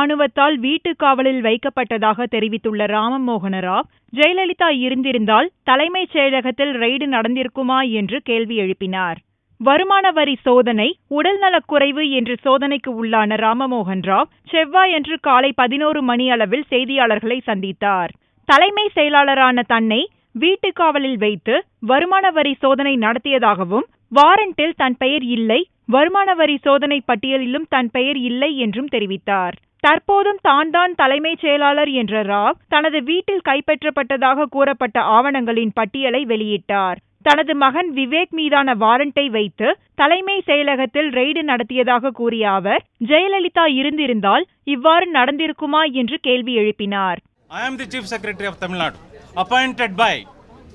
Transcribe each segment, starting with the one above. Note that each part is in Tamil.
ராணுவத்தால் வீட்டு காவலில் வைக்கப்பட்டதாக தெரிவித்துள்ள ராமமோகன ராவ், ஜெயலலிதா இருந்திருந்தால் தலைமைச் செயலகத்தில் ரெய்டு நடந்திருக்குமா என்று கேள்வி எழுப்பினார். வருமான வரி சோதனை, உடல்நலக்குறைவு என்று சோதனைக்கு உள்ளான ராமமோகன் ராவ் செவ்வாயன்று காலை 11 மணி அளவில் செய்தியாளர்களை சந்தித்தார். தலைமை செயலாளரான தன்னை வீட்டு காவலில் வைத்து வருமான வரி சோதனை நடத்தியதாகவும், வாரண்டில் தன் பெயர் இல்லை, வருமான வரி சோதனை பட்டியலிலும் தன் பெயர் இல்லை என்றும் தெரிவித்தார். தற்போதும் தான் தலைமைச் செயலாளர் என்ற ராவ் தனது வீட்டில் கைப்பற்றப்பட்டதாக கூறப்பட்ட ஆவணங்களின் பட்டியலை வெளியிட்டார். தனது மகன் விவேக் மீதான வாரண்டை வைத்து தலைமை செயலகத்தில் ரெய்டு நடத்தியதாக கூறிய அவர், ஜெயலலிதா இருந்திருந்தால் இவ்வாறு நடந்திருக்குமா என்று கேள்வி எழுப்பினார். I am the Chief Secretary of Tamil Nadu, appointed by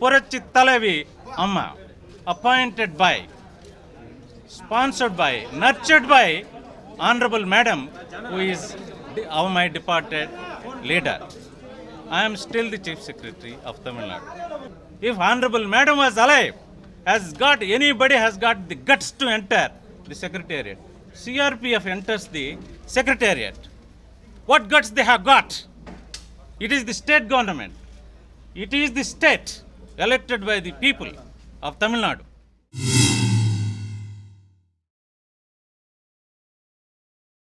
Purachi Thalavi Amma, appointed by, sponsored by, nurtured by Honorable Madam, who is my departed leader. I am still the Chief Secretary of Tamil Nadu. If Honorable Madam was alive, anybody has got the guts to enter the Secretariat. CRPF enters the Secretariat. What guts they have got? It is the state government. It is the state elected by the people of Tamil Nadu.